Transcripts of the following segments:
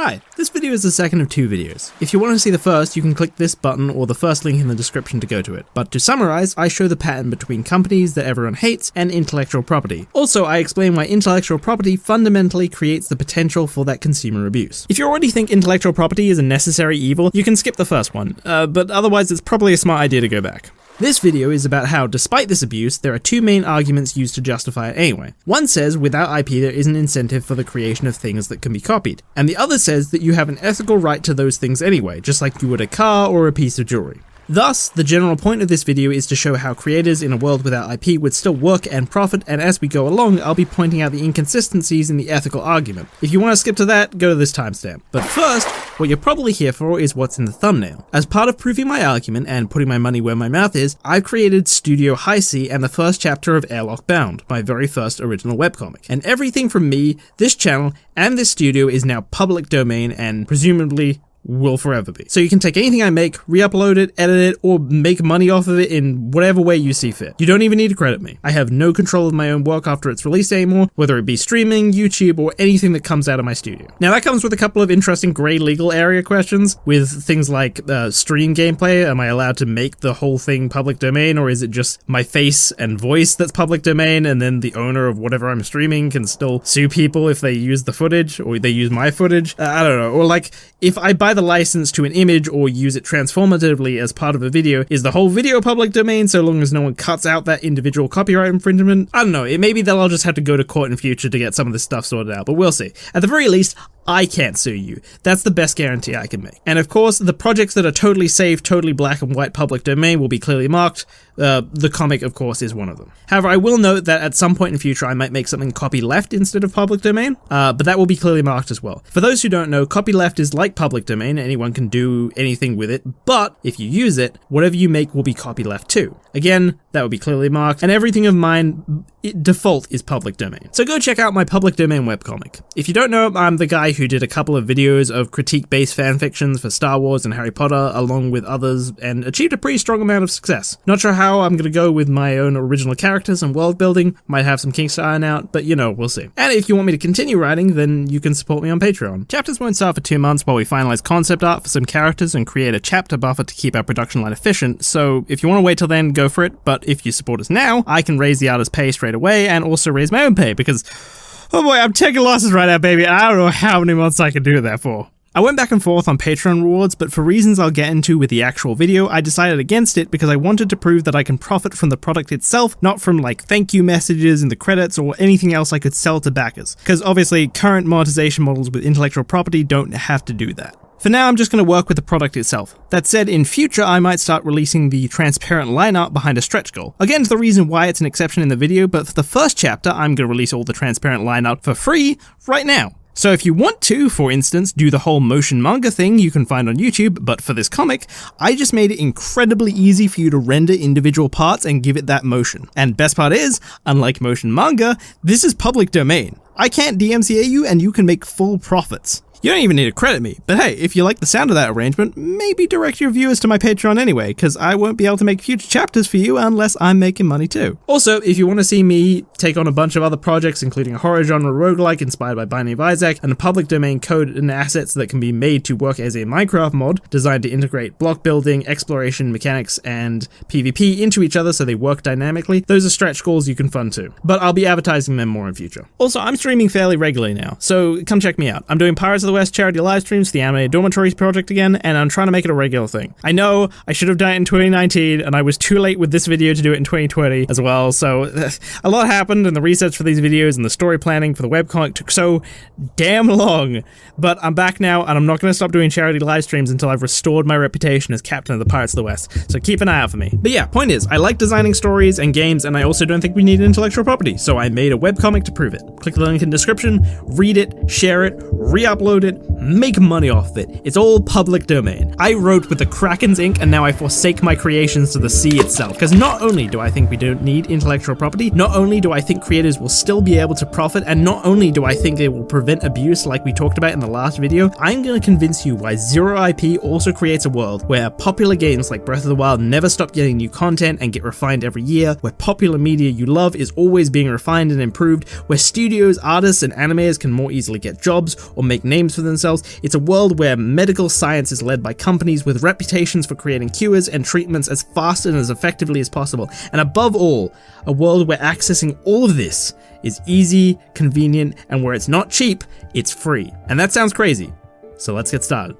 Hi, this video is the second of two videos. If you want to see the first, you can click this button or the first link in the description to go to it. But to summarize, I show the pattern between companies that everyone hates and intellectual property. Also, I explain why intellectual property fundamentally creates the potential for that consumer abuse. If you already think intellectual property is a necessary evil, you can skip the first one, but otherwise it's probably a smart idea to go back. This video is about how, despite this abuse, there are two main arguments used to justify it anyway. One says without IP there is an incentive for the creation of things that can be copied, and the other says that you have an ethical right to those things anyway, just like you would a car or a piece of jewelry. Thus, the general point of this video is to show how creators in a world without IP would still work and profit, and as we go along, I'll be pointing out the inconsistencies in the ethical argument. If you want to skip to that, go to this timestamp. But first, what you're probably here for is what's in the thumbnail. As part of proving my argument and putting my money where my mouth is, I've created Studio High C and the first chapter of Airlock Bound, my very first original webcomic. And everything from me, this channel, and this studio is now public domain and presumably will forever be. So you can take anything I make, re-upload it, edit it, or make money off of it in whatever way you see fit. You don't even need to credit me. I have no control of my own work after it's released anymore, whether it be streaming, YouTube, or anything that comes out of my studio. Now that comes with a couple of interesting grey legal area questions, with things like stream gameplay. Am I allowed to make the whole thing public domain, or is it just my face and voice that's public domain, and then the owner of whatever I'm streaming can still sue people if they use the footage, or they use my footage? I don't know. Or like, if I buy the license to an image or use it transformatively as part of a video, is the whole video public domain so long as no one cuts out that individual copyright infringement? I don't know, it may be that I'll just have to go to court in future to get some of this stuff sorted out, but we'll see. At the very least, I can't sue you. That's the best guarantee I can make. And of course, the projects that are totally safe, totally black and white public domain will be clearly marked. The comic, of course, is one of them. However, I will note that at some point in future I might make something copyleft instead of public domain, but that will be clearly marked as well. For those who don't know, copyleft is like public domain, anyone can do anything with it, but if you use it, whatever you make will be copyleft too. Again, that will be clearly marked, and everything of mine, default is public domain. So go check out my public domain webcomic. If you don't know, I'm the guy who did a couple of videos of critique-based fanfictions for Star Wars and Harry Potter, along with others, and achieved a pretty strong amount of success. Not sure how I'm gonna go with my own original characters and world building, might have some kinks to iron out, but you know, we'll see. And if you want me to continue writing, then you can support me on Patreon. Chapters won't start for 2 months while we finalize concept art for some characters and create a chapter buffer to keep our production line efficient, so if you want to wait till then, go for it, but if you support us now, I can raise the artist's pay straight away and also raise my own pay, because oh boy, I'm taking losses right now, baby. I don't know how many months I can do that for. I went back and forth on Patreon rewards, but for reasons I'll get into with the actual video, I decided against it because I wanted to prove that I can profit from the product itself, not from like thank you messages in the credits or anything else I could sell to backers. Because obviously current monetization models with intellectual property don't have to do that. For now, I'm just going to work with the product itself. That said, in future, I might start releasing the transparent line art behind a stretch goal. Again, to the reason why it's an exception in the video, but for the first chapter, I'm going to release all the transparent line art for free right now. So if you want to, for instance, do the whole motion manga thing you can find on YouTube, but for this comic, I just made it incredibly easy for you to render individual parts and give it that motion. And best part is, unlike motion manga, this is public domain. I can't DMCA you and you can make full profits. You don't even need to credit me, but hey, if you like the sound of that arrangement, maybe direct your viewers to my Patreon anyway, because I won't be able to make future chapters for you unless I'm making money too. Also, if you want to see me take on a bunch of other projects, including a horror genre roguelike inspired by Binding of Isaac, and a public domain code and assets that can be made to work as a Minecraft mod, designed to integrate block building, exploration, mechanics, and PvP into each other so they work dynamically, those are stretch goals you can fund too. But I'll be advertising them more in future. Also, I'm streaming fairly regularly now, so come check me out. I'm doing Pirates of the West charity live streams for the Animated Dormitories project again, and I'm trying to make it a regular thing. I know I should have done it in 2019, and I was too late with this video to do it in 2020 as well, so a lot happened, and the research for these videos and the story planning for the webcomic took so damn long. But I'm back now, and I'm not going to stop doing charity live streams until I've restored my reputation as captain of the Pirates of the West, so keep an eye out for me. But yeah, point is, I like designing stories and games, and I also don't think we need intellectual property, so I made a webcomic to prove it. Click the link in the description, read it, share it, re-upload it, make money off of it. It's all public domain. I wrote with the Kraken's ink, and now I forsake my creations to the sea itself, because not only do I think we don't need intellectual property, not only do I think creators will still be able to profit, and not only do I think it will prevent abuse like we talked about in the last video, I'm going to convince you why zero IP also creates a world where popular games like Breath of the Wild never stop getting new content and get refined every year, where popular media you love is always being refined and improved, where studios, artists, and animators can more easily get jobs or make names for themselves, trials. It's a world where medical science is led by companies with reputations for creating cures and treatments as fast and as effectively as possible. And above all, a world where accessing all of this is easy, convenient, and where it's not cheap, it's free. And that sounds crazy. So let's get started.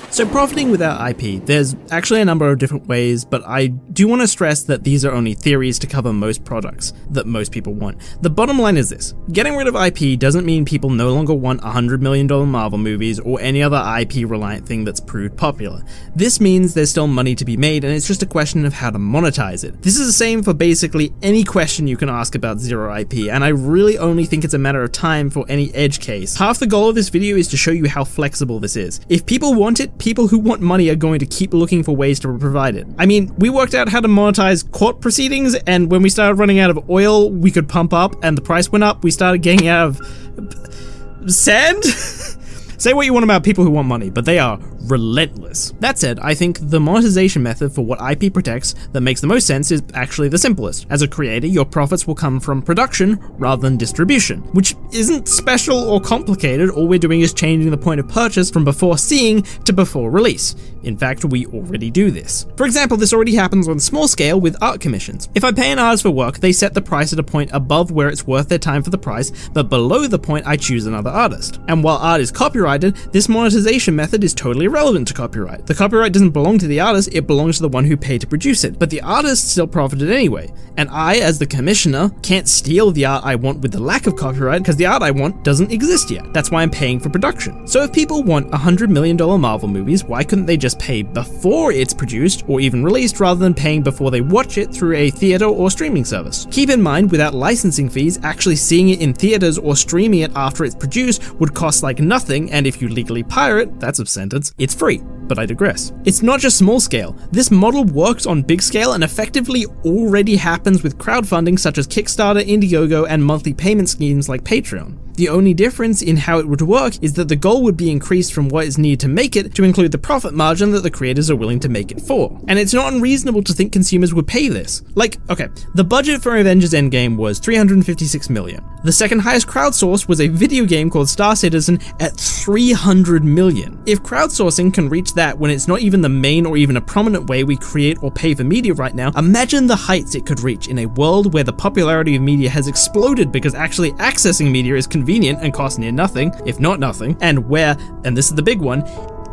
So profiting without IP, there's actually a number of different ways, but I do want to stress that these are only theories to cover most products that most people want. The bottom line is this: getting rid of IP doesn't mean people no longer want $100 million Marvel movies or any other IP-reliant thing that's proved popular. This means there's still money to be made, and it's just a question of how to monetize it. This is the same for basically any question you can ask about zero IP, and I really only think it's a matter of time for any edge case. Half the goal of this video is to show you how flexible this is. If people want it, people who want money are going to keep looking for ways to provide it. I mean, we worked out how to monetize court proceedings, and when we started running out of oil we could pump up and the price went up, we started getting out of sand? Say what you want about people who want money, but they are relentless. That said, I think the monetization method for what IP protects that makes the most sense is actually the simplest. As a creator, your profits will come from production rather than distribution, which isn't special or complicated. All we're doing is changing the point of purchase from before seeing to before release. In fact, we already do this. For example, this already happens on a small scale with art commissions. If I pay an artist for work, they set the price at a point above where it's worth their time for the price, but below the point I choose another artist. And while art is copyrighted, this monetization method is totally irrelevant to copyright. The copyright doesn't belong to the artist, it belongs to the one who paid to produce it, but the artist still profited anyway. And I, as the commissioner, can't steal the art I want with the lack of copyright because the art I want doesn't exist yet. That's why I'm paying for production. So if people want $100 million Marvel movies, why couldn't they just pay before it's produced or even released rather than paying before they watch it through a theater or streaming service? Keep in mind, without licensing fees, actually seeing it in theaters or streaming it after it's produced would cost like nothing, and if you legally pirate, that's a sentence, it's free. But I digress. It's not just small scale. This model works on big scale and effectively already happens with crowdfunding such as Kickstarter, Indiegogo, and monthly payment schemes like Patreon. The only difference in how it would work is that the goal would be increased from what is needed to make it to include the profit margin that the creators are willing to make it for. And it's not unreasonable to think consumers would pay this. Like, okay, the budget for Avengers Endgame was $356 million. The second highest crowdsourced was a video game called Star Citizen at $300 million. If crowdsourcing can reach that when it's not even the main or even a prominent way we create or pay for media right now, imagine the heights it could reach in a world where the popularity of media has exploded because actually accessing media is convenient and costs near nothing, if not nothing, and where, and this is the big one,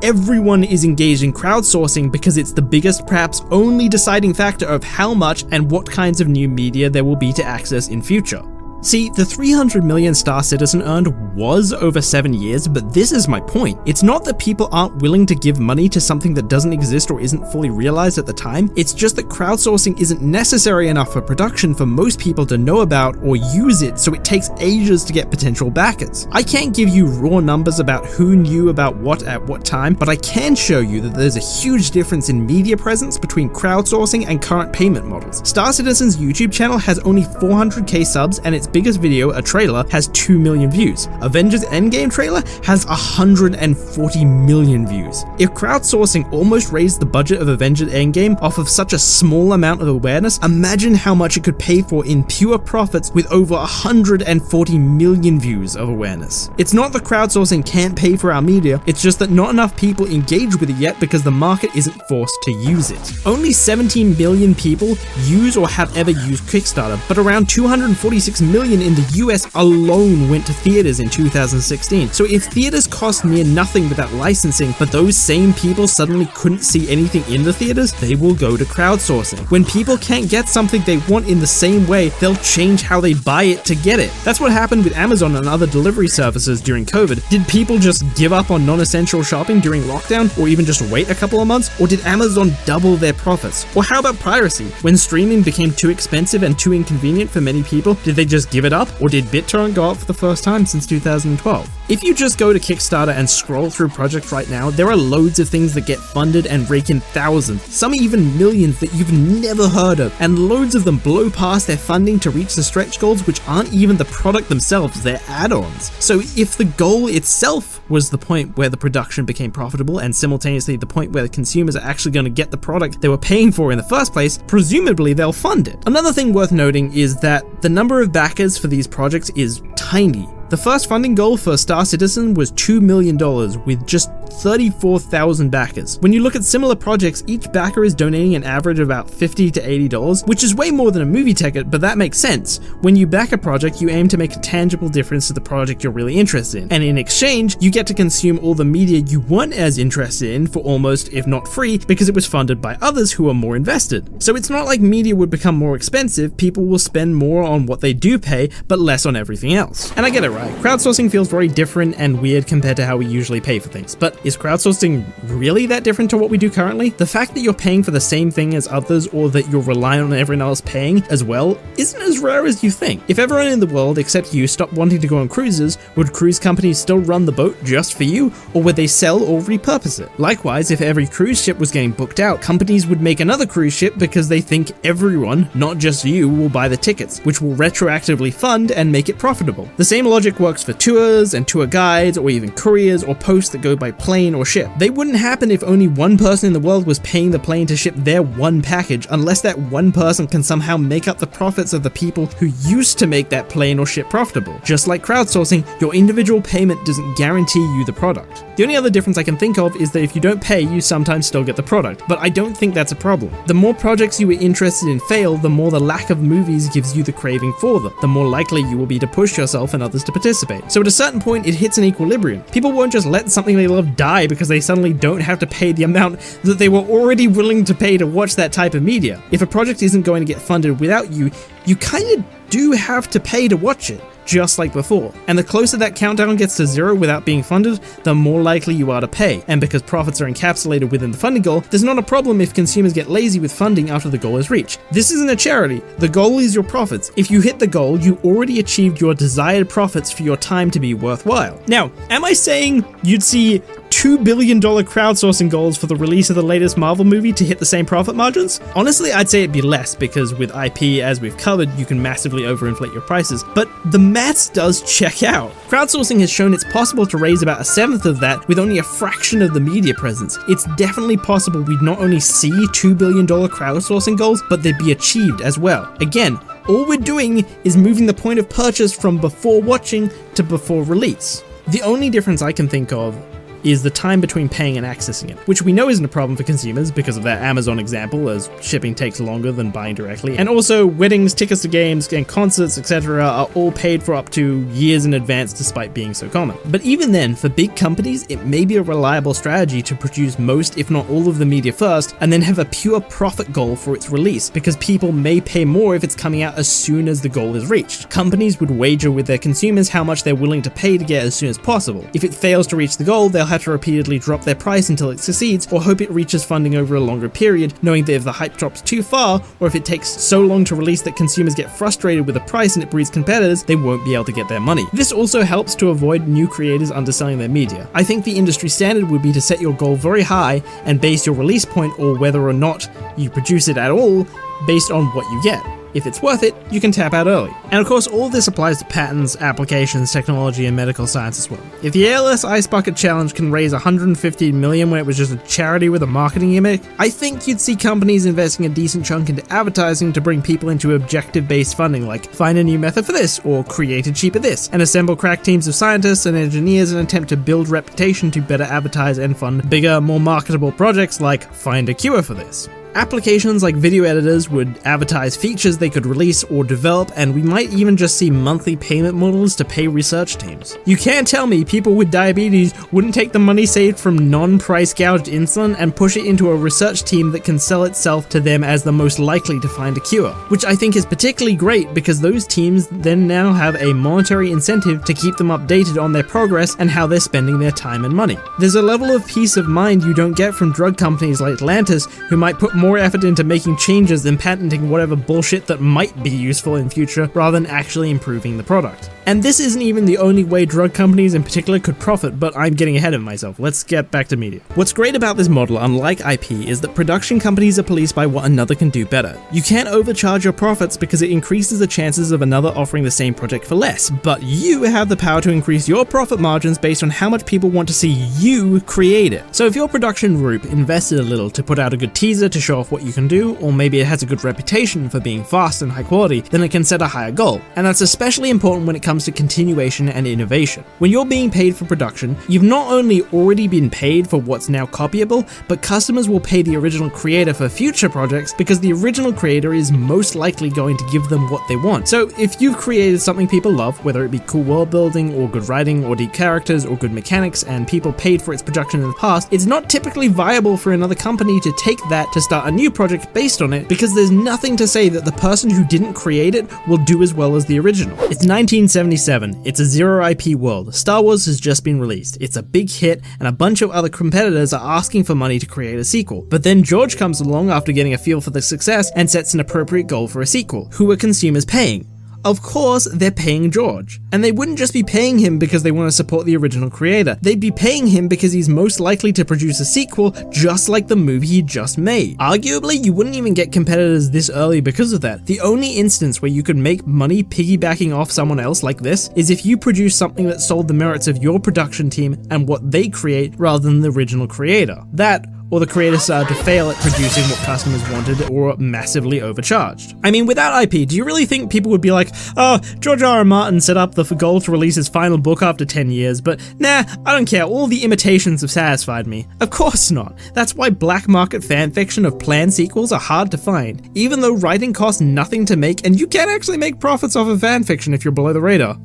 everyone is engaged in crowdsourcing because it's the biggest, perhaps only deciding factor of how much and what kinds of new media there will be to access in future. See, the $300 million Star Citizen earned was over 7 years, but this is my point. It's not that people aren't willing to give money to something that doesn't exist or isn't fully realized at the time, it's just that crowdsourcing isn't necessary enough for production for most people to know about or use it, so it takes ages to get potential backers. I can't give you raw numbers about who knew about what at what time, but I can show you that there's a huge difference in media presence between crowdsourcing and current payment models. Star Citizen's YouTube channel has only 400k subs, and its biggest video, a trailer, has 2 million views. Avengers Endgame trailer has 140 million views. If crowdsourcing almost raised the budget of Avengers Endgame off of such a small amount of awareness, imagine how much it could pay for in pure profits with over 140 million views of awareness. It's not that crowdsourcing can't pay for our media, it's just that not enough people engage with it yet because the market isn't forced to use it. Only 17 million people use or have ever used Kickstarter, but around 246 million in the US alone went to theaters in 2016. So if theaters cost near nothing without licensing, but those same people suddenly couldn't see anything in the theaters, they will go to crowdsourcing. When people can't get something they want in the same way, they'll change how they buy it to get it. That's what happened with Amazon and other delivery services during COVID. Did people just give up on non-essential shopping during lockdown, or even just wait a couple of months? Or did Amazon double their profits? Or how about piracy? When streaming became too expensive and too inconvenient for many people, did they just give it up? Or did BitTorrent go up for the first time since 2012? If you just go to Kickstarter and scroll through projects right now, there are loads of things that get funded and rake in thousands, some even millions that you've never heard of, and loads of them blow past their funding to reach the stretch goals, which aren't even the product themselves, they're add-ons. So if the goal itself was the point where the production became profitable and simultaneously the point where the consumers are actually going to get the product they were paying for in the first place, presumably they'll fund it. Another thing worth noting is that the number of backers for these projects is tiny. The first funding goal for Star Citizen was $2 million with just 34,000 backers. When you look at similar projects, each backer is donating an average of about $50 to $80, which is way more than a movie ticket, but that makes sense. When you back a project, you aim to make a tangible difference to the project you're really interested in, and in exchange, you get to consume all the media you weren't as interested in for almost, if not free, because it was funded by others who are more invested. So it's not like media would become more expensive, people will spend more on what they do pay, but less on everything else. And I get it right, crowdsourcing feels very different and weird compared to how we usually pay for things, but is crowdsourcing really that different to what we do currently? The fact that you're paying for the same thing as others or that you're relying on everyone else paying as well isn't as rare as you think. If everyone in the world except you stopped wanting to go on cruises, would cruise companies still run the boat just for you, or would they sell or repurpose it? Likewise, if every cruise ship was getting booked out, companies would make another cruise ship because they think everyone, not just you, will buy the tickets, which will retroactively fund and make it profitable. The same logic works for tours and tour guides or even couriers or posts that go by plane or ship. They wouldn't happen if only one person in the world was paying the plane to ship their one package, unless that one person can somehow make up the profits of the people who used to make that plane or ship profitable. Just like crowdsourcing, your individual payment doesn't guarantee you the product. The only other difference I can think of is that if you don't pay, you sometimes still get the product, but I don't think that's a problem. The more projects you are interested in fail, the more the lack of movies gives you the craving for them, the more likely you will be to push yourself and others to participate. So at a certain point, it hits an equilibrium. People won't just let something they love die because they suddenly don't have to pay the amount that they were already willing to pay to watch that type of media. If a project isn't going to get funded without you, you kind of do have to pay to watch it, just like before. And the closer that countdown gets to zero without being funded, the more likely you are to pay. And because profits are encapsulated within the funding goal, there's not a problem if consumers get lazy with funding after the goal is reached. This isn't a charity. The goal is your profits. If you hit the goal, you already achieved your desired profits for your time to be worthwhile. Now, am I saying you'd see $2 billion crowdsourcing goals for the release of the latest Marvel movie to hit the same profit margins? Honestly, I'd say it'd be less, because with IP, as we've covered, you can massively overinflate your prices, but the maths does check out. Crowdsourcing has shown it's possible to raise about 1/7 of that with only a fraction of the media presence. It's definitely possible we'd not only see $2 billion crowdsourcing goals, but they'd be achieved as well. Again, all we're doing is moving the point of purchase from before watching to before release. The only difference I can think of is the time between paying and accessing it, which we know isn't a problem for consumers because of that Amazon example, as shipping takes longer than buying directly. And also, weddings, tickets to games, and concerts, etc. are all paid for up to years in advance despite being so common. But even then, for big companies, it may be a reliable strategy to produce most, if not all of the media first, and then have a pure profit goal for its release, because people may pay more if it's coming out as soon as the goal is reached. Companies would wager with their consumers how much they're willing to pay to get as soon as possible. If it fails to reach the goal, they'll have to repeatedly drop their price until it succeeds, or hope it reaches funding over a longer period, knowing that if the hype drops too far, or if it takes so long to release that consumers get frustrated with the price and it breeds competitors, they won't be able to get their money. This also helps to avoid new creators underselling their media. I think the industry standard would be to set your goal very high and base your release point, or whether or not you produce it at all, based on what you get. If it's worth it, you can tap out early. And of course, all of this applies to patents, applications, technology, and medical science as well. If the ALS Ice Bucket Challenge can raise $150 million when it was just a charity with a marketing gimmick, I think you'd see companies investing a decent chunk into advertising to bring people into objective-based funding, like find a new method for this, or create a cheaper this, and assemble crack teams of scientists and engineers in an attempt to build reputation to better advertise and fund bigger, more marketable projects like find a cure for this. Applications like video editors would advertise features they could release or develop, and we might even just see monthly payment models to pay research teams. You can't tell me people with diabetes wouldn't take the money saved from non-price gouged insulin and push it into a research team that can sell itself to them as the most likely to find a cure, which I think is particularly great because those teams then now have a monetary incentive to keep them updated on their progress and how they're spending their time and money. There's a level of peace of mind you don't get from drug companies like Atlantis, who might put more effort into making changes than patenting whatever bullshit that might be useful in future rather than actually improving the product. And this isn't even the only way drug companies in particular could profit, but I'm getting ahead of myself. Let's get back to media. What's great about this model, unlike IP, is that production companies are policed by what another can do better. You can't overcharge your profits because it increases the chances of another offering the same project for less, but you have the power to increase your profit margins based on how much people want to see you create it. So if your production group invested a little to put out a good teaser to show off what you can do, or maybe it has a good reputation for being fast and high quality, then it can set a higher goal. And that's especially important when it comes to continuation and innovation. When you're being paid for production, you've not only already been paid for what's now copyable, but customers will pay the original creator for future projects because the original creator is most likely going to give them what they want. So if you've created something people love, whether it be cool world building or good writing or deep characters or good mechanics, and people paid for its production in the past, it's not typically viable for another company to take that to start a new project based on it, because there's nothing to say that the person who didn't create it will do as well as the original. It's 1977, it's a zero IP world, Star Wars has just been released, it's a big hit, and a bunch of other competitors are asking for money to create a sequel. But then George comes along after getting a feel for the success and sets an appropriate goal for a sequel. Who are consumers paying? Of course, they're paying George. And they wouldn't just be paying him because they want to support the original creator. They'd be paying him because he's most likely to produce a sequel just like the movie he just made. Arguably, you wouldn't even get competitors this early because of that. The only instance where you could make money piggybacking off someone else like this is if you produce something that sold the merits of your production team and what they create rather than the original creator. That, or the creator started to fail at producing what customers wanted or massively overcharged. I mean, without IP, do you really think people would be like, oh, George R.R. Martin set up the goal to release his final book after 10 years, but nah, I don't care, all the imitations have satisfied me. Of course not. That's why black market fanfiction of planned sequels are hard to find, even though writing costs nothing to make, and you can actually make profits off of fanfiction if you're below the radar.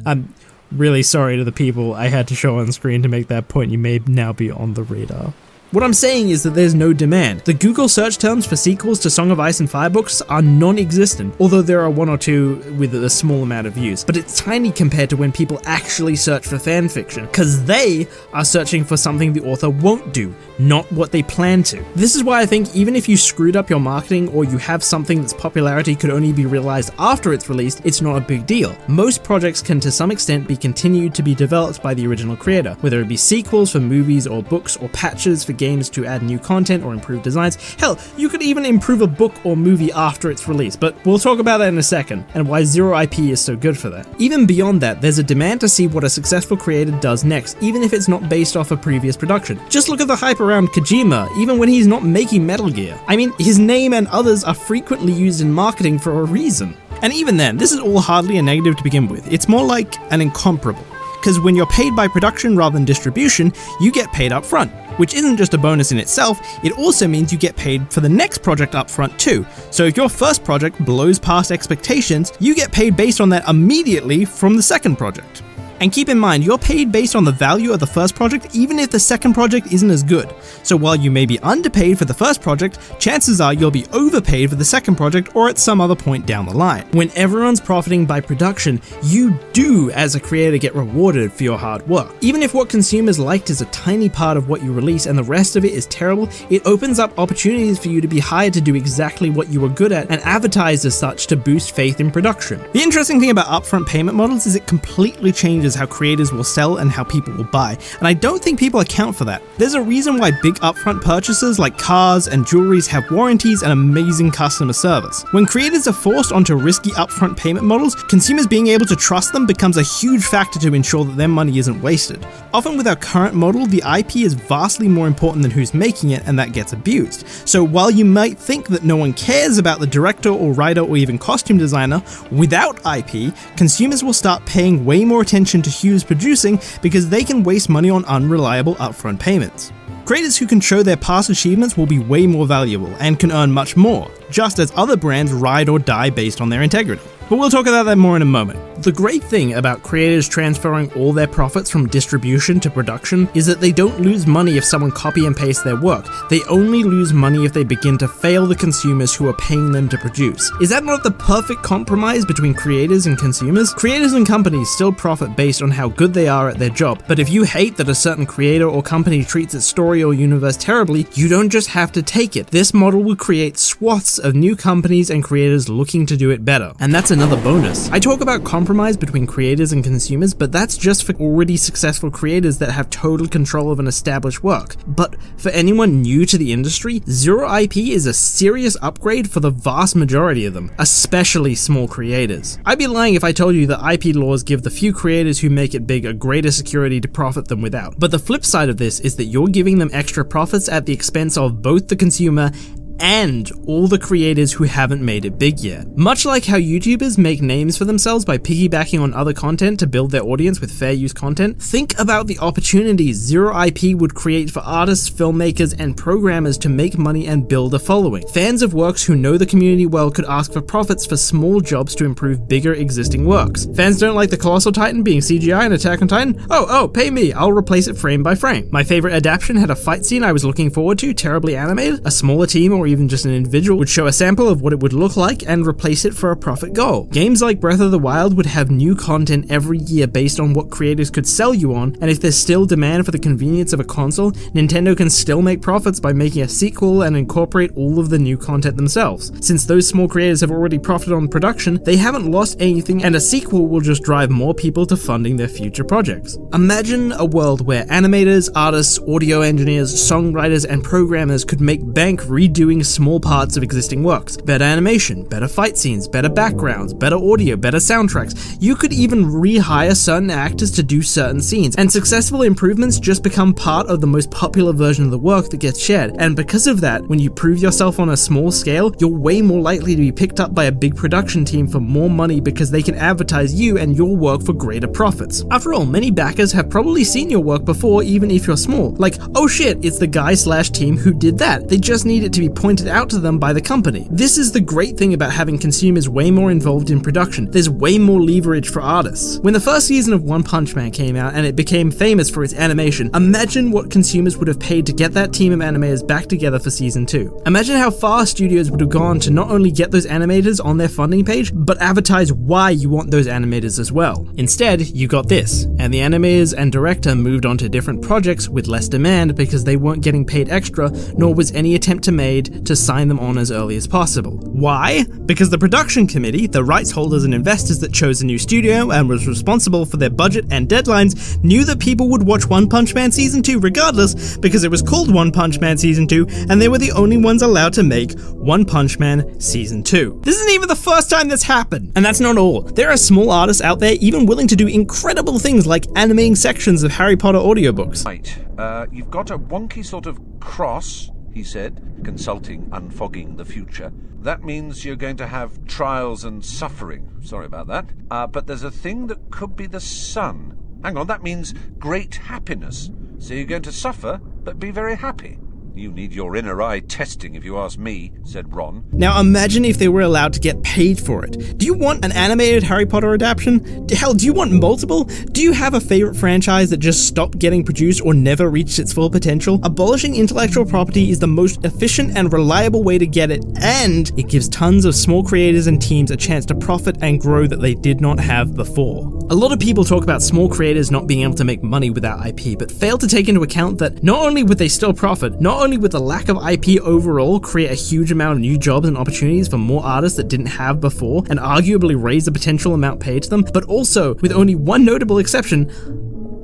I'm really sorry to the people I had to show on screen to make that point. You may now be on the radar. What I'm saying is that there's no demand. The Google search terms for sequels to Song of Ice and Fire books are non-existent, although there are one or two with a small amount of views, but it's tiny compared to when people actually search for fanfiction, because they are searching for something the author won't do, not what they plan to. This is why I think even if you screwed up your marketing or you have something that's popularity could only be realized after it's released, it's not a big deal. Most projects can to some extent be continued to be developed by the original creator, whether it be sequels for movies or books or patches for games to add new content or improve designs. Hell, you could even improve a book or movie after its release, but we'll talk about that in a second, and why zero IP is so good for that. Even beyond that, there's a demand to see what a successful creator does next, even if it's not based off a previous production. Just look at the hype around Kojima, even when he's not making Metal Gear. I mean, his name and others are frequently used in marketing for a reason. And even then, this is all hardly a negative to begin with. It's more like an incomparable. Because when you're paid by production rather than distribution, you get paid up front, which isn't just a bonus in itself, it also means you get paid for the next project up front too. So if your first project blows past expectations, you get paid based on that immediately from the second project. And keep in mind, you're paid based on the value of the first project even if the second project isn't as good. So while you may be underpaid for the first project, chances are you'll be overpaid for the second project or at some other point down the line. When everyone's profiting by production, you do as a creator get rewarded for your hard work. Even if what consumers liked is a tiny part of what you release and the rest of it is terrible, it opens up opportunities for you to be hired to do exactly what you were good at and advertised as such to boost faith in production. The interesting thing about upfront payment models is it completely changes how creators will sell and how people will buy, and I don't think people account for that. There's a reason why big upfront purchases like cars and jewelries have warranties and amazing customer service. When creators are forced onto risky upfront payment models, consumers being able to trust them becomes a huge factor to ensure that their money isn't wasted. Often with our current model, the IP is vastly more important than who's making it, and that gets abused. So while you might think that no one cares about the director or writer or even costume designer, without IP, consumers will start paying way more attention to who's producing because they can waste money on unreliable upfront payments. Creators who can show their past achievements will be way more valuable and can earn much more, just as other brands ride or die based on their integrity. But we'll talk about that more in a moment. The great thing about creators transferring all their profits from distribution to production is that they don't lose money if someone copy and pastes their work. They only lose money if they begin to fail the consumers who are paying them to produce. Is that not the perfect compromise between creators and consumers? Creators and companies still profit based on how good they are at their job, but if you hate that a certain creator or company treats its story or universe terribly, you don't just have to take it. This model will create swaths of new companies and creators looking to do it better. And that's another bonus. I talk about compromise between creators and consumers, but that's just for already successful creators that have total control of an established work. But for anyone new to the industry, zero IP is a serious upgrade for the vast majority of them, especially small creators. I'd be lying if I told you that IP laws give the few creators who make it big a greater security to profit than without. But the flip side of this is that you're giving them extra profits at the expense of both the consumer and all the creators who haven't made it big yet. Much like how YouTubers make names for themselves by piggybacking on other content to build their audience with fair use content, think about the opportunities Zero IP would create for artists, filmmakers, and programmers to make money and build a following. Fans of works who know the community well could ask for profits for small jobs to improve bigger existing works. Fans don't like the Colossal Titan being CGI in Attack on Titan? Oh, pay me, I'll replace it frame by frame. My favorite adaptation had a fight scene I was looking forward to, terribly animated. A smaller team or even just an individual would show a sample of what it would look like and replace it for a profit goal. Games like Breath of the Wild would have new content every year based on what creators could sell you on, and if there's still demand for the convenience of a console, Nintendo can still make profits by making a sequel and incorporate all of the new content themselves. Since those small creators have already profited on production, they haven't lost anything, and a sequel will just drive more people to funding their future projects. Imagine a world where animators, artists, audio engineers, songwriters, and programmers could make bank redoing small parts of existing works. Better animation, better fight scenes, better backgrounds, better audio, better soundtracks. You could even rehire certain actors to do certain scenes, and successful improvements just become part of the most popular version of the work that gets shared. And because of that, when you prove yourself on a small scale, you're way more likely to be picked up by a big production team for more money because they can advertise you and your work for greater profits. After all, many backers have probably seen your work before, even if you're small. Like, oh shit, it's the guy/team who did that. They just need it to be pointed out to them by the company. This is the great thing about having consumers way more involved in production. There's way more leverage for artists. When the first season of One Punch Man came out and it became famous for its animation, imagine what consumers would have paid to get that team of animators back together for season 2. Imagine how far studios would have gone to not only get those animators on their funding page, but advertise why you want those animators as well. Instead, you got this, and the animators and director moved on to different projects with less demand because they weren't getting paid extra, nor was any attempt made to sign them on as early as possible. Why? Because the production committee, the rights holders and investors that chose a new studio and was responsible for their budget and deadlines, knew that people would watch One Punch Man Season 2 regardless because it was called One Punch Man Season 2 and they were the only ones allowed to make One Punch Man Season 2. This isn't even the first time that's happened. And that's not all. There are small artists out there even willing to do incredible things like animating sections of Harry Potter audiobooks. Right, you've got a wonky sort of cross, he said, consulting, unfogging the future. That means you're going to have trials and suffering. Sorry about that. But there's a thing that could be the sun. Hang on, that means great happiness. So you're going to suffer, but be very happy. You need your inner eye testing if you ask me, said Ron. Now imagine if they were allowed to get paid for it. Do you want an animated Harry Potter adaptation? Hell, do you want multiple? Do you have a favorite franchise that just stopped getting produced or never reached its full potential? Abolishing intellectual property is the most efficient and reliable way to get it, and it gives tons of small creators and teams a chance to profit and grow that they did not have before. A lot of people talk about small creators not being able to make money without IP, but fail to take into account that not only would they still profit, not only would the lack of IP overall create a huge amount of new jobs and opportunities for more artists that didn't have before, and arguably raise the potential amount paid to them, but also, with only one notable exception,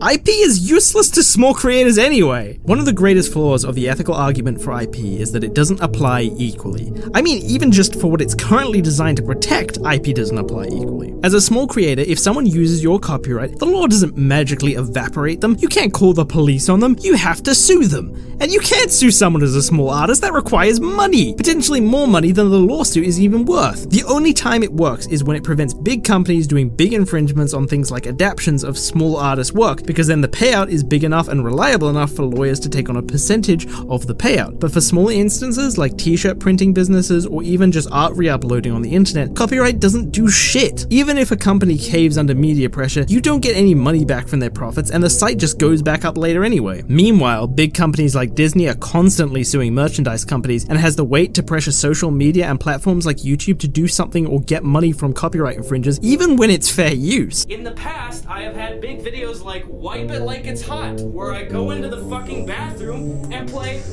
IP is useless to small creators anyway. One of the greatest flaws of the ethical argument for IP is that it doesn't apply equally. I mean, even just for what it's currently designed to protect, IP doesn't apply equally. As a small creator, if someone uses your copyright, the law doesn't magically evaporate them. You can't call the police on them. You have to sue them. And you can't sue someone as a small artist. That requires money. Potentially more money than the lawsuit is even worth. The only time it works is when it prevents big companies doing big infringements on things like adaptations of small artist work, because then the payout is big enough and reliable enough for lawyers to take on a percentage of the payout. But for smaller instances like t-shirt printing businesses or even just art re-uploading on the internet, copyright doesn't do shit. Even if a company caves under media pressure, you don't get any money back from their profits and the site just goes back up later anyway. Meanwhile, big companies like Disney are constantly suing merchandise companies and has the weight to pressure social media and platforms like YouTube to do something or get money from copyright infringers, even when it's fair use. In the past, I have had big videos like Wipe It Like It's Hot, where I go into the fucking bathroom and play...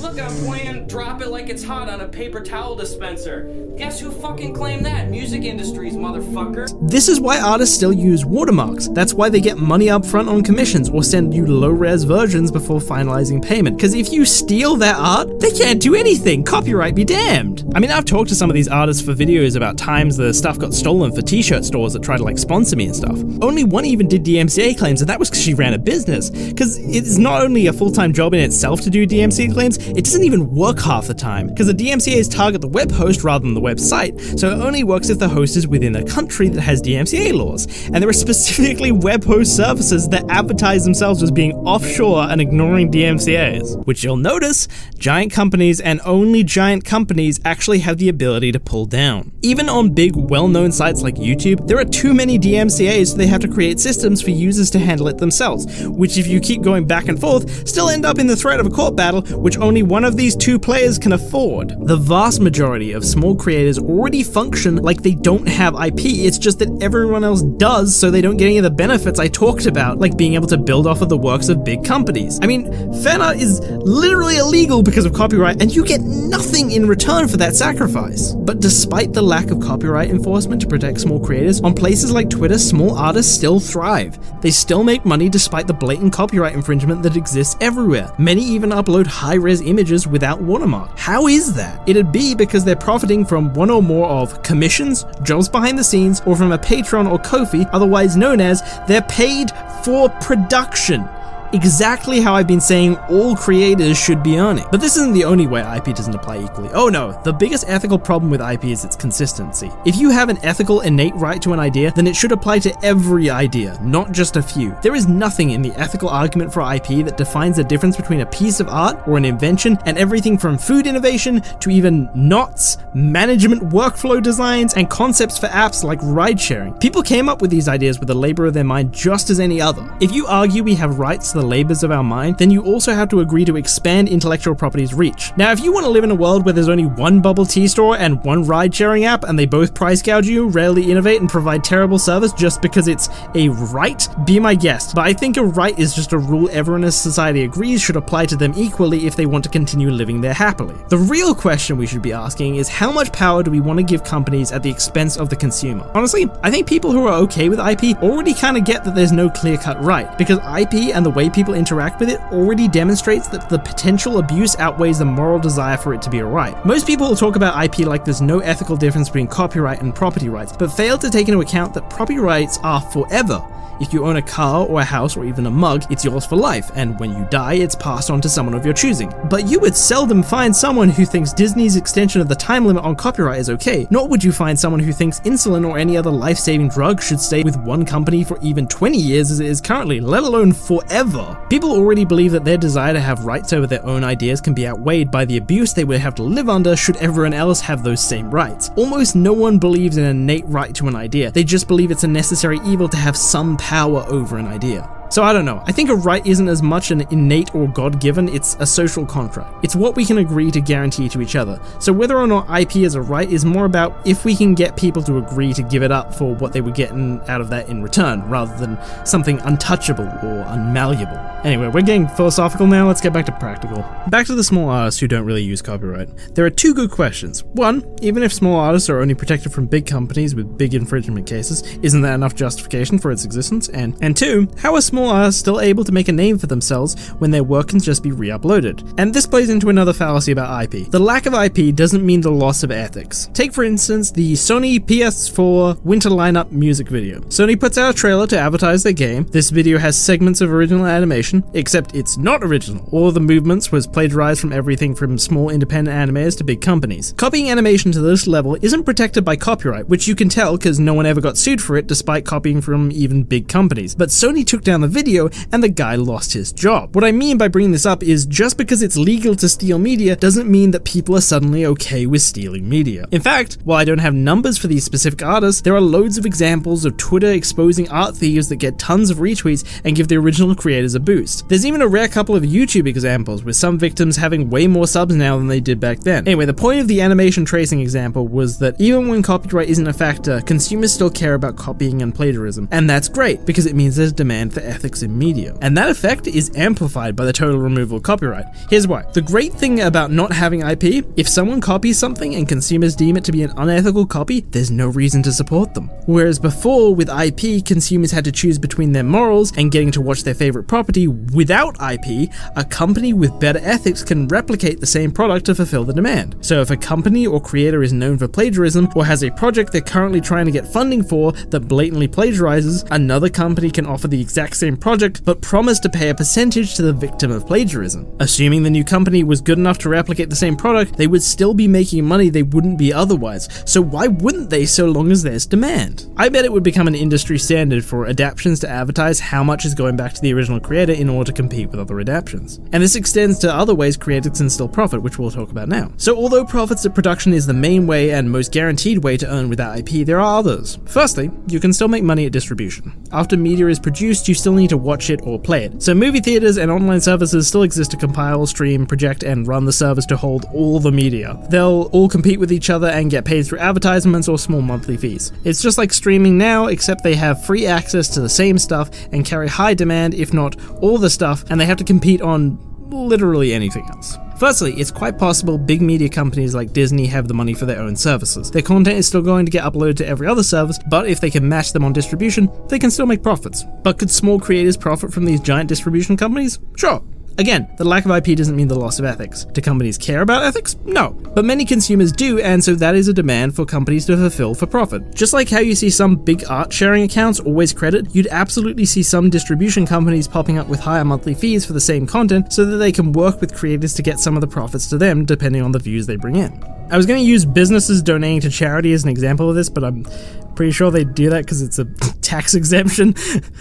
Look, I'm playing Drop It Like It's Hot on a paper towel dispenser. Guess who fucking claimed that? Music industries, motherfucker. This is why artists still use watermarks. That's why they get money up front on commissions or send you low-res versions before finalizing payment. Because if you steal their art, they can't do anything. Copyright be damned. I mean, I've talked to some of these artists for videos about times the stuff got stolen for t-shirt stores that try to like sponsor me and stuff. Only one even did DMCA claims, and that was because she ran a business. Because it's not only a full-time job in itself to do DMCA claims, it doesn't even work half the time, because the DMCA's target the web host rather than the website, so it only works if the host is within a country that has DMCA laws. And there are specifically web host services that advertise themselves as being offshore and ignoring DMCAs, which you'll notice giant companies and only giant companies actually have the ability to pull down. Even on big, well-known sites like YouTube, there are too many DMCAs, so they have to create systems for users to handle it themselves, which if you keep going back and forth, still end up in the threat of a court battle, which only one of these two players can afford. The vast majority of small creators already function like they don't have IP, it's just that everyone else does, so they don't get any of the benefits I talked about, like being able to build off of the works of big companies. I mean, fan art is literally illegal because of copyright, and you get nothing in return for that sacrifice. But despite the lack of copyright enforcement to protect small creators, on places like Twitter, small artists still thrive. They still make money despite the blatant copyright infringement that exists everywhere. Many even upload high-res images without watermark. How is that? It'd be because they're profiting from one or more of commissions, jobs behind the scenes, or from a Patreon or Ko-fi, otherwise known as they're paid for production. Exactly how I've been saying all creators should be earning. But this isn't the only way IP doesn't apply equally. Oh no, the biggest ethical problem with IP is its consistency. If you have an ethical innate right to an idea, then it should apply to every idea, not just a few. There is nothing in the ethical argument for IP that defines the difference between a piece of art or an invention and everything from food innovation to even knots, management workflow designs, and concepts for apps like ride sharing. People came up with these ideas with the labor of their mind just as any other. If you argue we have rights to the labors of our mind, then you also have to agree to expand intellectual property's reach. Now, if you want to live in a world where there's only one bubble tea store and one ride-sharing app and they both price gouge you, rarely innovate, and provide terrible service just because it's a right, be my guest. But I think a right is just a rule everyone in society agrees should apply to them equally if they want to continue living there happily. The real question we should be asking is how much power do we want to give companies at the expense of the consumer? Honestly, I think people who are okay with IP already kind of get that there's no clear-cut right, because IP and the way people interact with it already demonstrates that the potential abuse outweighs the moral desire for it to be a right. Most people will talk about IP like there's no ethical difference between copyright and property rights, but fail to take into account that property rights are forever. If you own a car or a house or even a mug, it's yours for life, and when you die, it's passed on to someone of your choosing. But you would seldom find someone who thinks Disney's extension of the time limit on copyright is okay, nor would you find someone who thinks insulin or any other life-saving drug should stay with one company for even 20 years as it is currently, let alone forever. People already believe that their desire to have rights over their own ideas can be outweighed by the abuse they would have to live under should everyone else have those same rights. Almost no one believes in an innate right to an idea, they just believe it's a necessary evil to have some power over an idea. So I don't know, I think a right isn't as much an innate or God-given, it's a social contract. It's what we can agree to guarantee to each other. So whether or not IP is a right is more about if we can get people to agree to give it up for what they were getting out of that in return, rather than something untouchable or unmalleable. Anyway, we're getting philosophical now, let's get back to practical. Back to the small artists who don't really use copyright. There are two good questions. One, even if small artists are only protected from big companies with big infringement cases, isn't that enough justification for its existence? And two, how are small artists still able to make a name for themselves when their work can just be re-uploaded? And this plays into another fallacy about IP. The lack of IP doesn't mean the loss of ethics. Take for instance the Sony PS4 winter lineup music video. Sony puts out a trailer to advertise their game. This video has segments of original animation, except it's not original. All of the movements was plagiarized from everything from small independent animators to big companies. Copying animation to this level isn't protected by copyright, which you can tell because no one ever got sued for it despite copying from even big companies. But Sony took down the video and the guy lost his job. What I mean by bringing this up is just because it's legal to steal media doesn't mean that people are suddenly okay with stealing media. In fact, while I don't have numbers for these specific artists, there are loads of examples of Twitter exposing art thieves that get tons of retweets and give the original creators a boost. There's even a rare couple of YouTube examples with some victims having way more subs now than they did back then. Anyway, the point of the animation tracing example was that even when copyright isn't a factor, consumers still care about copying and plagiarism. And that's great because it means there's demand for ethics in media. And that effect is amplified by the total removal of copyright. Here's why. The great thing about not having IP, if someone copies something and consumers deem it to be an unethical copy, there's no reason to support them. Whereas before, with IP, consumers had to choose between their morals and getting to watch their favorite property. Without IP, a company with better ethics can replicate the same product to fulfill the demand. So if a company or creator is known for plagiarism or has a project they're currently trying to get funding for that blatantly plagiarizes, another company can offer the exact same same project, but promise to pay a percentage to the victim of plagiarism. Assuming the new company was good enough to replicate the same product, they would still be making money they wouldn't be otherwise, so why wouldn't they so long as there's demand? I bet it would become an industry standard for adaptions to advertise how much is going back to the original creator in order to compete with other adaptions. And this extends to other ways creators can still profit, which we'll talk about now. So although profits at production is the main way and most guaranteed way to earn without IP, there are others. Firstly, you can still make money at distribution. After media is produced, you still need to watch it or play it. So movie theaters and online services still exist to compile, stream, project, and run the service to hold all the media. They'll all compete with each other and get paid through advertisements or small monthly fees. It's just like streaming now, except they have free access to the same stuff and carry high demand, if not all the stuff, and they have to compete on literally anything else. Firstly, it's quite possible big media companies like Disney have the money for their own services. Their content is still going to get uploaded to every other service, but if they can match them on distribution, they can still make profits. But could small creators profit from these giant distribution companies? Sure. Again, the lack of IP doesn't mean the loss of ethics. Do companies care about ethics? No. But many consumers do, and so that is a demand for companies to fulfill for profit. Just like how you see some big art sharing accounts always credit, you'd absolutely see some distribution companies popping up with higher monthly fees for the same content so that they can work with creators to get some of the profits to them depending on the views they bring in. I was going to use businesses donating to charity as an example of this, but I'm pretty sure they do that because it's a tax exemption.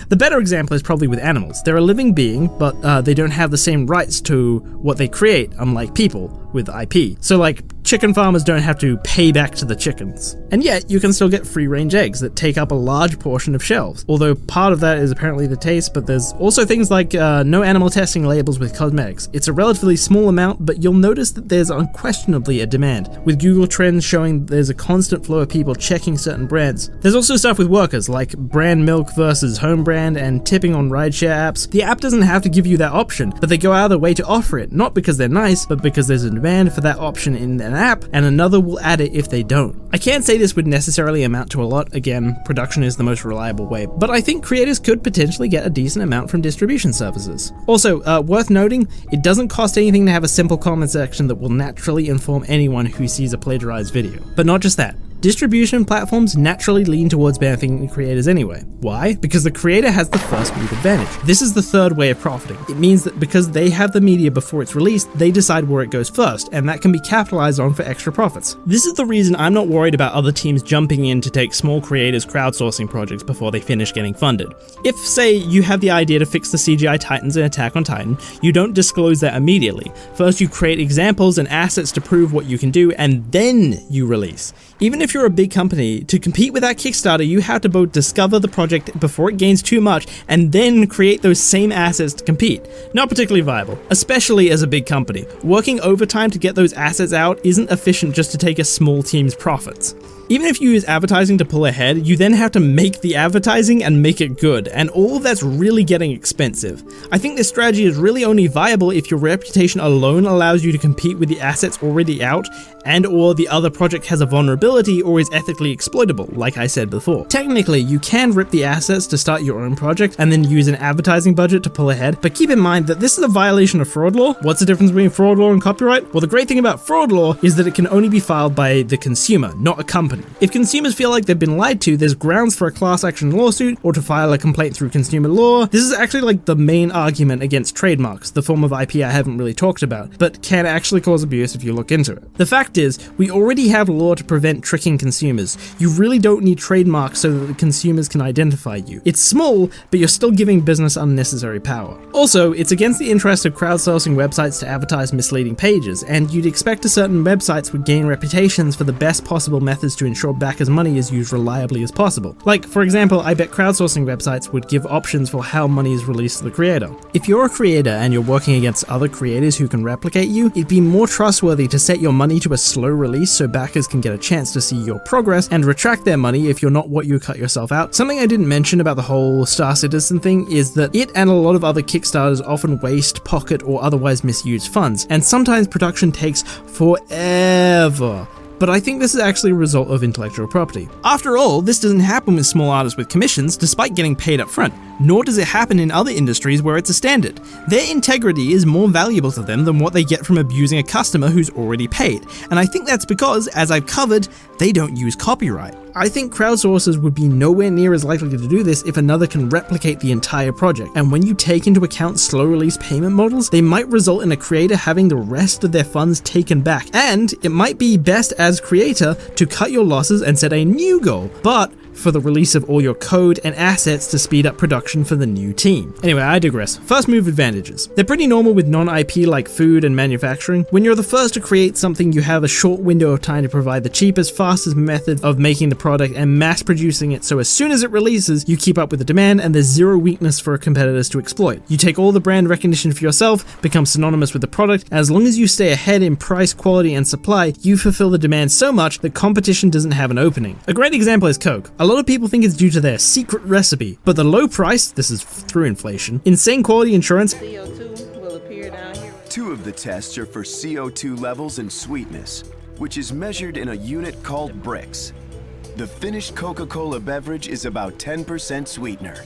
The better example is probably with animals. They're a living being, but they don't have the same rights to what they create, unlike people with IP. So like, chicken farmers don't have to pay back to the chickens. And yet, you can still get free-range eggs that take up a large portion of shelves. Although part of that is apparently the taste, but there's also things like no animal testing labels with cosmetics. It's a relatively small amount, but you'll notice that there's unquestionably a demand, with Google Trends showing there's a constant flow of people checking certain brands. There's also stuff with workers, like brand milk versus home brand and tipping on rideshare apps. The app doesn't have to give you that option, but they go out of their way to offer it, not because they're nice, but because there's a demand for that option in an app, and another will add it if they don't. I can't say this would necessarily amount to a lot. Again, production is the most reliable way, but I think creators could potentially get a decent amount from distribution services. Also, worth noting, it doesn't cost anything to have a simple comment section that will naturally inform anyone who sees a plagiarized video. But not just that. Distribution platforms naturally lean towards benefiting creators anyway. Why? Because the creator has the first move advantage. This is the third way of profiting. It means that because they have the media before it's released, they decide where it goes first, and that can be capitalized on for extra profits. This is the reason I'm not worried about other teams jumping in to take small creators' crowdsourcing projects before they finish getting funded. If, say, you have the idea to fix the CGI Titans in Attack on Titan, you don't disclose that immediately. First, you create examples and assets to prove what you can do, and then you release. Even if you're a big company, to compete with that Kickstarter, you have to both discover the project before it gains too much and then create those same assets to compete. Not particularly viable, especially as a big company. Working overtime to get those assets out isn't efficient just to take a small team's profits. Even if you use advertising to pull ahead, you then have to make the advertising and make it good, and all of that's really getting expensive. I think this strategy is really only viable if your reputation alone allows you to compete with the assets already out, and or the other project has a vulnerability or is ethically exploitable, like I said before. Technically, you can rip the assets to start your own project and then use an advertising budget to pull ahead, but keep in mind that this is a violation of fraud law. What's the difference between fraud law and copyright? Well, the great thing about fraud law is that it can only be filed by the consumer, not a company. If consumers feel like they've been lied to, there's grounds for a class action lawsuit or to file a complaint through consumer law. This is actually like the main argument against trademarks, the form of IP I haven't really talked about, but can actually cause abuse if you look into it. The fact is, we already have law to prevent tricking consumers. You really don't need trademarks so that the consumers can identify you. It's small, but you're still giving business unnecessary power. Also, it's against the interest of crowdsourcing websites to advertise misleading pages, and you'd expect certain websites would gain reputations for the best possible methods to ensure backers' money is used reliably as possible. Like, for example, I bet crowdsourcing websites would give options for how money is released to the creator. If you're a creator and you're working against other creators who can replicate you, it'd be more trustworthy to set your money to a slow release so backers can get a chance to see your progress and retract their money if you're not what you cut yourself out. Something I didn't mention about the whole Star Citizen thing is that it and a lot of other Kickstarters often waste, pocket, or otherwise misuse funds, and sometimes production takes forever. But I think this is actually a result of intellectual property. After all, this doesn't happen with small artists with commissions, despite getting paid up front. nor does it happen in other industries where it's a standard. Their integrity is more valuable to them than what they get from abusing a customer who's already paid, and I think that's because, as I've covered, they don't use copyright. I think crowdsourcers would be nowhere near as likely to do this if another can replicate the entire project, and when you take into account slow release payment models, they might result in a creator having the rest of their funds taken back, and it might be best as creator to cut your losses and set a new goal, but for the release of all your code and assets to speed up production for the new team. Anyway, I digress. First move advantages. They're pretty normal with non-IP like food and manufacturing. When you're the first to create something, you have a short window of time to provide the cheapest, fastest method of making the product and mass producing it, so as soon as it releases, you keep up with the demand and there's zero weakness for competitors to exploit. You take all the brand recognition for yourself, become synonymous with the product, and as long as you stay ahead in price, quality, and supply, you fulfill the demand so much that competition doesn't have an opening. A great example is Coke. A lot of people think it's due to their secret recipe, but the low price, this is through inflation, insane quality insurance, CO2 will appear down here. Two of the tests are for CO2 levels and sweetness, which is measured in a unit called bricks. The finished Coca-Cola beverage is about 10% sweetener.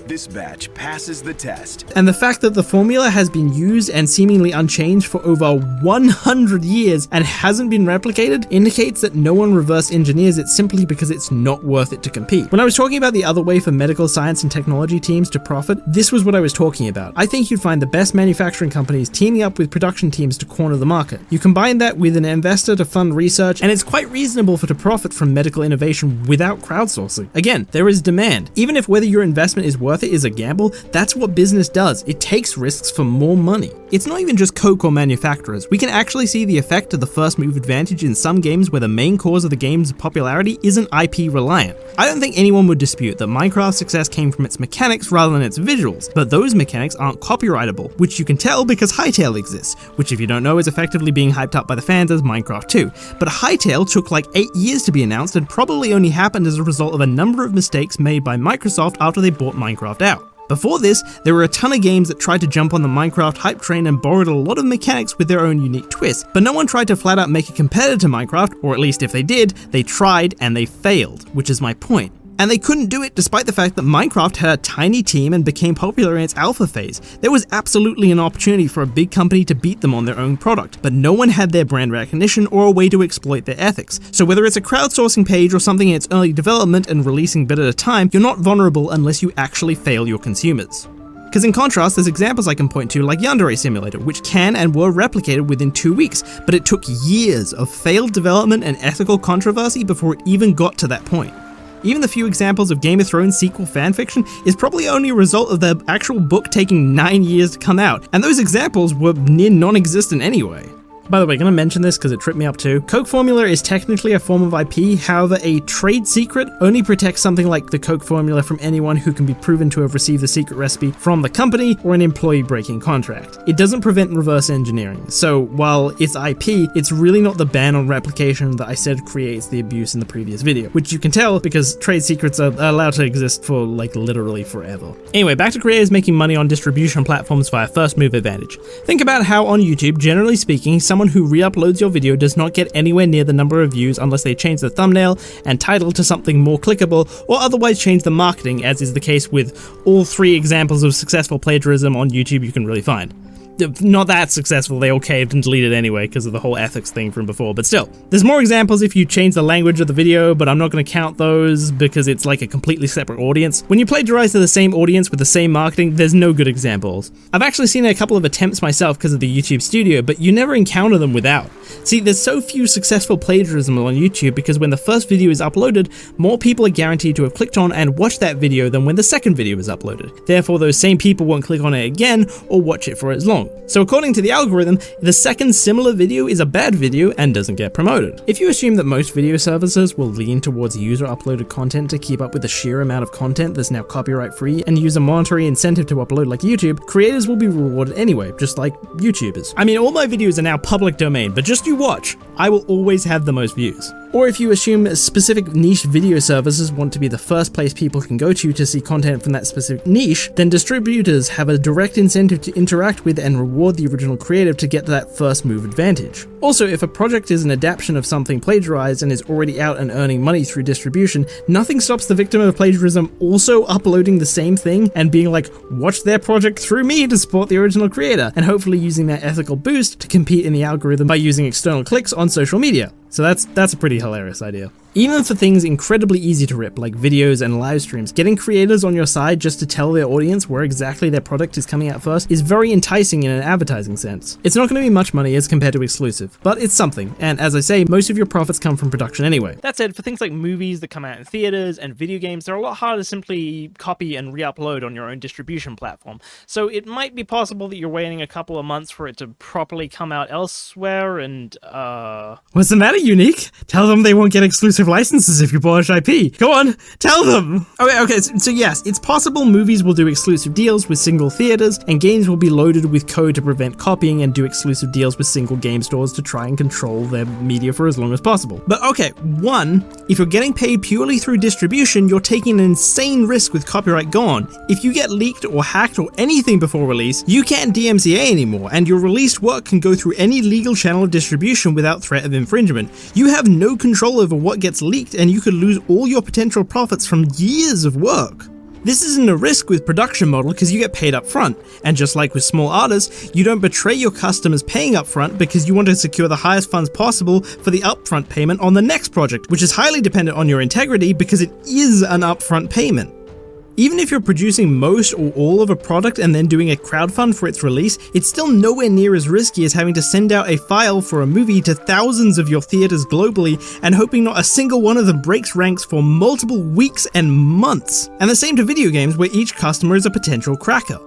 This batch passes the test. and the fact that the formula has been used and seemingly unchanged for over 100 years and hasn't been replicated indicates that no one reverse engineers it simply because it's not worth it to compete. When I was talking about the other way for medical science and technology teams to profit, this was what I was talking about. I think you'd find the best manufacturing companies teaming up with production teams to corner the market. You combine that with an investor to fund research, and it's quite reasonable to profit from medical innovation without crowdsourcing. Again, there is demand. Even if whether your investment is worth it is a gamble, that's what business does. It takes risks for more money. It's not even just Coke or manufacturers. We can actually see the effect of the first move advantage in some games where the main cause of the game's popularity isn't IP reliant. I don't think anyone would dispute that Minecraft's success came from its mechanics rather than its visuals, but those mechanics aren't copyrightable, which you can tell because Hightail exists, which if you don't know is effectively being hyped up by the fans as Minecraft 2. But Hightail took like 8 years to be announced and probably only happened as a result of a number of mistakes made by Microsoft after they bought Minecraft out. Before this, there were a ton of games that tried to jump on the Minecraft hype train and borrowed a lot of mechanics with their own unique twists, but no one tried to flat out make a competitor to Minecraft, or at least if they did, they tried and they failed, which is my point. And they couldn't do it despite the fact that Minecraft had a tiny team and became popular in its alpha phase. There was absolutely an opportunity for a big company to beat them on their own product, but no one had their brand recognition or a way to exploit their ethics. So whether it's a crowdsourcing page or something in its early development and releasing bit at a time, you're not vulnerable unless you actually fail your consumers. Because in contrast, there's examples I can point to like Yandere Simulator, which can and were replicated within 2 weeks, but it took years of failed development and ethical controversy before it even got to that point. Even the few examples of Game of Thrones sequel fanfiction is probably only a result of the actual book taking 9 years to come out, and those examples were near non-existent anyway. By the way, gonna mention this because it tripped me up too. Coke formula is technically a form of IP, however a trade secret only protects something like the Coke formula from anyone who can be proven to have received the secret recipe from the company or an employee breaking contract. It doesn't prevent reverse engineering, so while it's IP, it's really not the ban on replication that I said creates the abuse in the previous video, which you can tell because trade secrets are allowed to exist for like literally forever. Anyway, back to creators making money on distribution platforms via first move advantage. Think about how on YouTube, generally speaking, someone who re-uploads your video does not get anywhere near the number of views unless they change the thumbnail and title to something more clickable or otherwise change the marketing, as is the case with all 3 examples of successful plagiarism on YouTube you can really find. Not that successful, they all caved and deleted anyway because of the whole ethics thing from before, but still. There's more examples if you change the language of the video, but I'm not going to count those because it's like a completely separate audience. When you plagiarize to the same audience with the same marketing, there's no good examples. I've actually seen a couple of attempts myself because of the YouTube Studio, but you never encounter them without. See, there's so few successful plagiarism on YouTube because when the first video is uploaded, more people are guaranteed to have clicked on and watched that video than when the second video is uploaded. Therefore, those same people won't click on it again or watch it for as long. So according to the algorithm, the second similar video is a bad video and doesn't get promoted. If you assume that most video services will lean towards user-uploaded content to keep up with the sheer amount of content that's now copyright-free and use a monetary incentive to upload like YouTube, creators will be rewarded anyway, just like YouTubers. I mean, all my videos are now public domain, but just you watch, I will always have the most views. Or if you assume specific niche video services want to be the first place people can go to see content from that specific niche, then distributors have a direct incentive to interact with and reward the original creative to get that first move advantage. Also, if a project is an adaptation of something plagiarized and is already out and earning money through distribution, nothing stops the victim of plagiarism also uploading the same thing and being like, watch their project through me to support the original creator, and hopefully using that ethical boost to compete in the algorithm by using external clicks on social media. So that's a pretty hilarious idea. Even for things incredibly easy to rip, like videos and live streams, getting creators on your side just to tell their audience where exactly their product is coming out first is very enticing in an advertising sense. It's not going to be much money as compared to exclusive, but it's something, and as I say, most of your profits come from production anyway. That said, for things like movies that come out in theaters and video games, they're a lot harder to simply copy and re-upload on your own distribution platform, so it might be possible that you're waiting a couple of months for it to properly come out elsewhere, and What's the matter, Unique? Tell them they won't get exclusive licenses if you polish IP. Go on, tell them! Okay, so yes, it's possible movies will do exclusive deals with single theaters, and games will be loaded with code to prevent copying and do exclusive deals with single game stores to try and control their media for as long as possible. But okay, one, if you're getting paid purely through distribution, you're taking an insane risk with copyright gone. If you get leaked or hacked or anything before release, you can't DMCA anymore, and your released work can go through any legal channel of distribution without threat of infringement. You have no control over what gets leaked, and you could lose all your potential profits from years of work. This isn't a risk with production model because you get paid up front, and just like with small artists, you don't betray your customers paying up front because you want to secure the highest funds possible for the upfront payment on the next project, which is highly dependent on your integrity because it is an upfront payment. Even if you're producing most or all of a product and then doing a crowdfund for its release, it's still nowhere near as risky as having to send out a file for a movie to thousands of your theaters globally and hoping not a single one of them breaks ranks for multiple weeks and months. And the same to video games, where each customer is a potential cracker.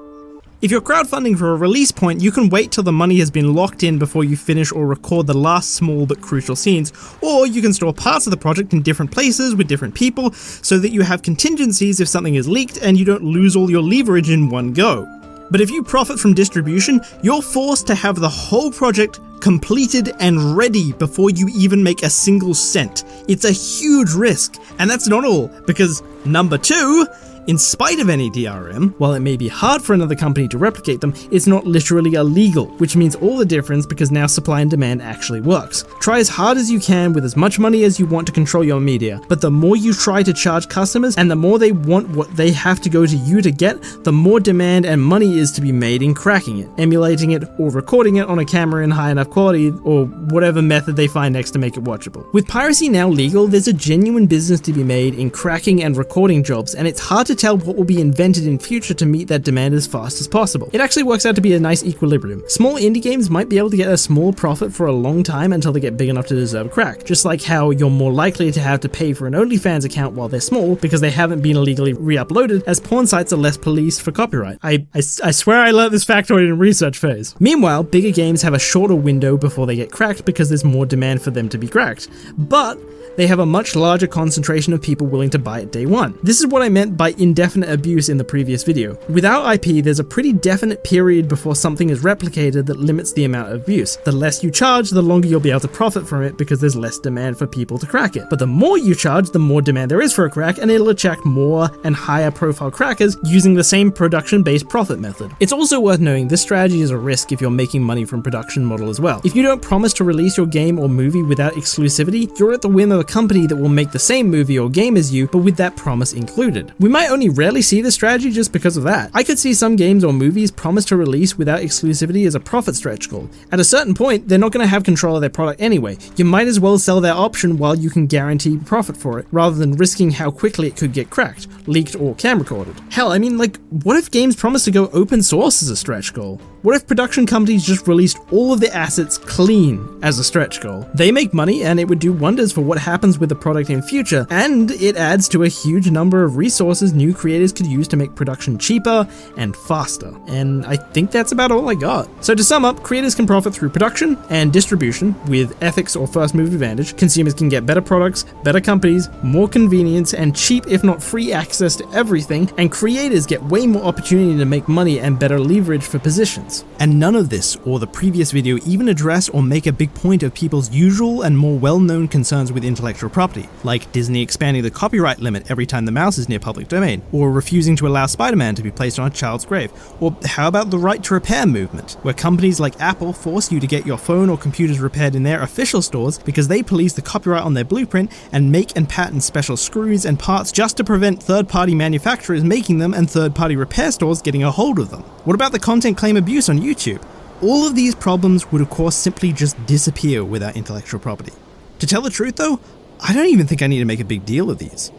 If you're crowdfunding for a release point, you can wait till the money has been locked in before you finish or record the last small but crucial scenes, or you can store parts of the project in different places with different people so that you have contingencies if something is leaked and you don't lose all your leverage in one go. But if you profit from distribution, you're forced to have the whole project completed and ready before you even make a single cent. It's a huge risk, and that's not all, because number two, in spite of any DRM, while it may be hard for another company to replicate them, it's not literally illegal, which means all the difference because now supply and demand actually works. Try as hard as you can with as much money as you want to control your media, but the more you try to charge customers and the more they want what they have to go to you to get, the more demand and money is to be made in cracking it, emulating it, or recording it on a camera in high enough quality, or whatever method they find next to make it watchable. With piracy now legal, there's a genuine business to be made in cracking and recording jobs, and it's hard to tell what will be invented in future to meet that demand as fast as possible. It actually works out to be a nice equilibrium. Small indie games might be able to get a small profit for a long time until they get big enough to deserve a crack, just like how you're more likely to have to pay for an OnlyFans account while they're small because they haven't been illegally re-uploaded, as porn sites are less policed for copyright. I swear I learned this factoid in research phase. Meanwhile, bigger games have a shorter window before they get cracked because there's more demand for them to be cracked, but they have a much larger concentration of people willing to buy it day one. This is what I meant by indefinite abuse in the previous video. Without IP, there's a pretty definite period before something is replicated that limits the amount of abuse. The less you charge, the longer you'll be able to profit from it because there's less demand for people to crack it. But the more you charge, the more demand there is for a crack, and it'll attract more and higher profile crackers using the same production-based profit method. It's also worth knowing this strategy is a risk if you're making money from production model as well. If you don't promise to release your game or movie without exclusivity, you're at the whim of a company that will make the same movie or game as you, but with that promise included. We might only rarely see this strategy just because of that. I could see some games or movies promise to release without exclusivity as a profit stretch goal. At a certain point, they're not going to have control of their product anyway. You might as well sell their option while you can guarantee profit for it, rather than risking how quickly it could get cracked, leaked, or cam recorded. Hell, I mean, like, what if games promise to go open source as a stretch goal? What if production companies just released all of their assets clean as a stretch goal? They make money, and it would do wonders for what happens with the product in future, and it adds to a huge number of resources new creators could use to make production cheaper and faster. And I think that's about all I got. So to sum up, creators can profit through production and distribution with ethics or first move advantage. Consumers can get better products, better companies, more convenience, and cheap if not free access to everything, and creators get way more opportunity to make money and better leverage for positions. And none of this or the previous video even address or make a big point of people's usual and more well-known concerns with intellectual intellectual property, like Disney expanding the copyright limit every time the mouse is near public domain, or refusing to allow Spider-Man to be placed on a child's grave. Or how about the right to repair movement, where companies like Apple force you to get your phone or computers repaired in their official stores because they police the copyright on their blueprint and make and patent special screws and parts just to prevent third-party manufacturers making them and third-party repair stores getting a hold of them. What about the content claim abuse on YouTube? All of these problems would of course simply just disappear without intellectual property. To tell the truth though, I don't even think I need to make a big deal of these.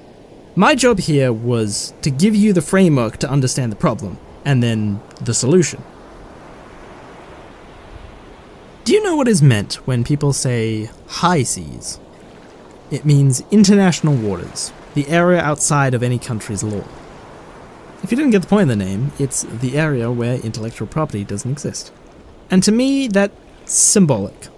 My job here was to give you the framework to understand the problem, and then the solution. Do you know what is meant when people say high seas? It means international waters, the area outside of any country's law. If you didn't get the point of the name, it's the area where intellectual property doesn't exist. And to me, that's symbolic.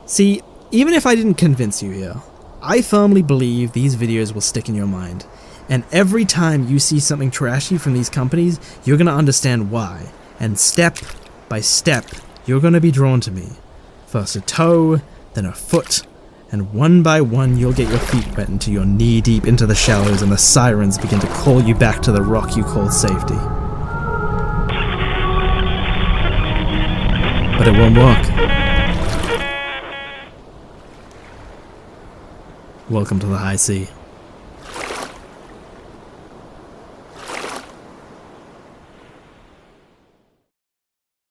See, even if I didn't convince you here, I firmly believe these videos will stick in your mind. And every time you see something trashy from these companies, you're going to understand why. And step by step, you're going to be drawn to me. First a toe, then a foot, and one by one you'll get your feet wet until you're knee-deep into the shallows and the sirens begin to call you back to the rock you call safety. But it won't work. Welcome to the high sea.